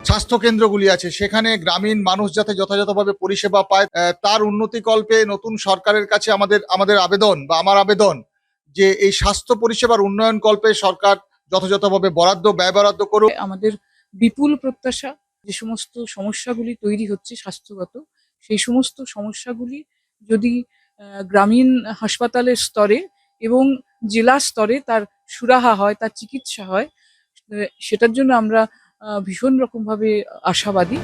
স্বাস্থ্য কেন্দ্রগুলি আছে সেখানে গ্রামীণ মানুষ যাতে যথাযথভাবে পরিষেবা পায়, তার উন্নতিকল্পে নতুন সরকারের কাছে আমাদের আবেদন বা আমার আবেদন যে এই স্বাস্থ্য পরিষেবার উন্নয়ন কল্পে সরকার যথাযথভাবে ব্যয় বরাদ্দ করুক। আমাদের বিপুল প্রত্যাশা, যে সমস্ত সমস্যাগুলি তৈরি হচ্ছে স্বাস্থ্যগত, সেই সমস্ত সমস্যাগুলি যদি গ্রামীণ হাসপাতালের স্তরে এবং জেলা স্তরে তার সুরাহা হয়, তার চিকিৎসা হয়, সেটার জন্য আমরা ভীষণ রকমভাবে আশাবাদী।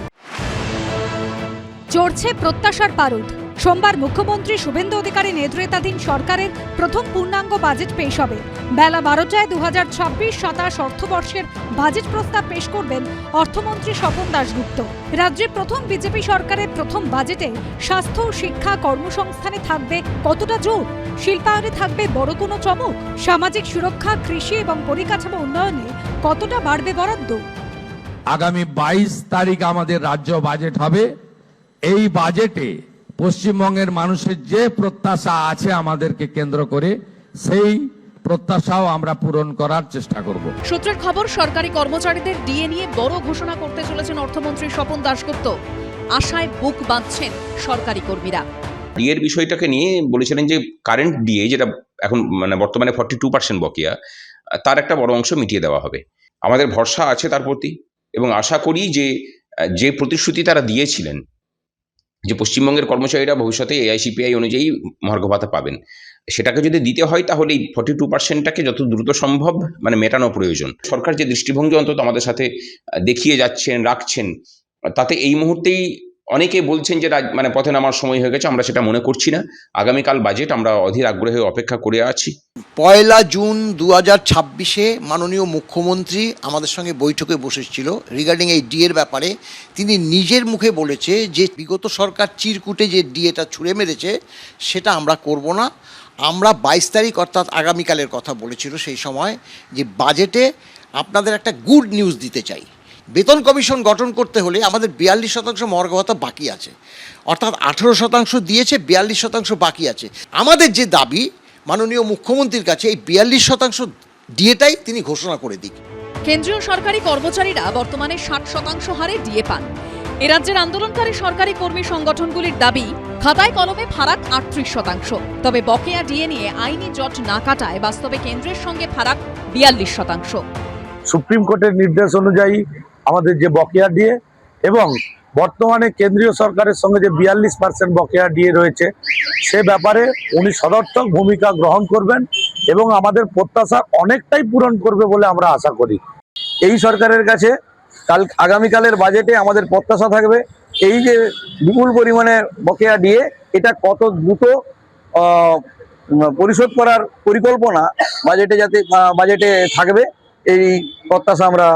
চড়ছে প্রত্যাশার পারদ। সোমবার মুখ্যমন্ত্রী শুভেন্দু অধিকারী নেতৃত্বাধীন সরকারের প্রথম পূর্ণাঙ্গ বাজেট পেশ হবে। বেলা 12টায় 2026-27 অর্থবর্ষের বাজেট প্রস্তাব পেশ করবেন অর্থমন্ত্রী স্বপন দাশগুপ্ত। রাজ্যে প্রথম বিজেপি সরকারের প্রথম বাজেটে স্বাস্থ্য, শিক্ষা, কর্মসংস্থানে থাকবে কতটা জোর? শিল্পায়নে থাকবে বড় কোনো চমক? সামাজিক সুরক্ষা, কৃষি এবং পরিকাঠামো উন্নয়নে কতটা বাড়বে বরাদ্দ? আগামী 22 তারিখ আমাদের রাজ্য বাজেট হবে। এই বাজেটে পশ্চিমবঙ্গের মানুষের যে প্রত্যাশা আছে আমাদেরকে কেন্দ্র করে, সেই প্রত্যাশাও আমরা পূরণ করার চেষ্টা করব। সূত্রের খবর, সরকারি কর্মচারীদের ডিএ নিয়ে বড় ঘোষণা করতে চলেছেন অর্থমন্ত্রী স্বপন দাশগুপ্ত। আশায় বুক বাঁধছেন সরকারি কর্মীরা। ডিএর বিষয়টাকে নিয়ে বলেছিলেন যে কারেন্ট ডিএ, যেটা এখন বর্তমানে 42% বকেয়া, তার একটা বড় অংশ মিটিয়ে দেওয়া হবে। আমাদের ভরসা আছে তার প্রতি, এবং আশা করি যে প্রতিশ্রুতি তারা দিয়েছিলেন যে পশ্চিমবঙ্গের কর্মচারীরা ভবিষ্যতে এআইসিপিআই অনুযায়ী মহার্ঘ ভাতা পাবেন, সেটাকে যদি দিতে হয় তাহলে এই 42%টাকে যত দ্রুত সম্ভব মেটানো প্রয়োজন। সরকার যে দৃষ্টিভঙ্গি অন্তত আমাদের সাথে দেখিয়ে রাখছেন, তাতে এই মুহূর্তেই অনেকে বলছেন যে পথে নামার সময় হয়ে গেছে। আমরা সেটা মনে করছি না। আগামীকাল বাজেট আমরা অধীর আগ্রহে অপেক্ষা করে আছি। 1 জুন 2026 মাননীয় মুখ্যমন্ত্রী আমাদের সঙ্গে বৈঠকে বসেছিল রিগার্ডিং এই ডিএর ব্যাপারে। তিনি নিজের মুখে বলেছে যে বিগত সরকার চিরকুটে যে ডিএটা ছুঁড়ে মেরেছে সেটা আমরা করব না। আমরা 22 তারিখ অর্থাৎ আগামীকালের কথা বলেছিল সেই সময়, যে বাজেটে আপনাদের একটা গুড নিউজ দিতে চাই। বেতন কমিশন গঠন করতে হলে আমাদের 42% মহার্ঘ ভাতা বাকি আছে, অর্থাৎ 18% দিয়েছে, 42% বাকি আছে। আমাদের যে দাবি মাননীয় মুখ্যমন্ত্রীর কাছে, এই 42% ডিএটাই তিনি ঘোষণা করে দিক। কেন্দ্রীয় সরকারি কর্মচারীরা বর্তমানে 60% হারে ডিএ পান। এ রাজ্যের আন্দোলনকারী সরকারি কর্মী সংগঠনগুলির দাবি, খাতায় কলমে ফারাক 38%। তবে বকেয়া ডিএ নিয়ে আইনি জট না কাটায় বাস্তবে কেন্দ্রের সঙ্গে ফারাক 42%। সুপ্রিম কোর্টের নির্দেশ অনুযায়ী আমাদের যে বকেয়া ডিএ এবং বর্তমানে কেন্দ্রীয় সরকারের সঙ্গে যে 42% বকেয়া ডিএ রয়েছে, সে ব্যাপারে উনি সদর্থক ভূমিকা গ্রহণ করবেন এবং আমাদের প্রত্যাশা অনেকটাই পূরণ করবে বলে আমরা আশা করি। এই সরকারের কাছে আগামীকালের বাজেটে আমাদের প্রত্যাশা থাকবে এই যে বিপুল পরিমাণে বকেয়া ডিএ, এটা কত দ্রুত পরিশোধ করার পরিকল্পনা বাজেটে থাকবে, এই প্রত্যাশা আমরা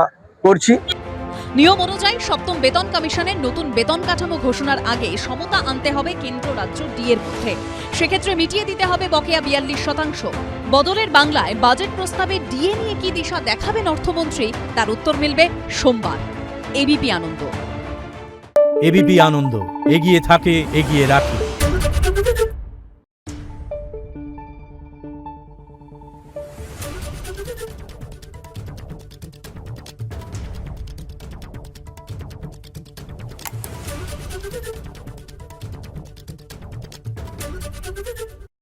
করছি। নিয়ম অনুযায়ী সপ্তম বেতন কমিশনের নতুন বেতন কাঠামো ঘোষণার আগে সমতা আনতে হবে কেন্দ্র রাজ্য ডিএর মধ্যে। সেক্ষেত্রে মিটিয়ে দিতে হবে বকেয়া 42%। বদলের বাংলায় বাজেট প্রস্তাবে ডিএ নিয়ে কি দিশা দেখাবেন অর্থমন্ত্রী, তার উত্তর মিলবে সোমবার। এবিপি আনন্দ। এবিপি আনন্দ, এগিয়ে থাকে, এগিয়ে রাখে। Thank you.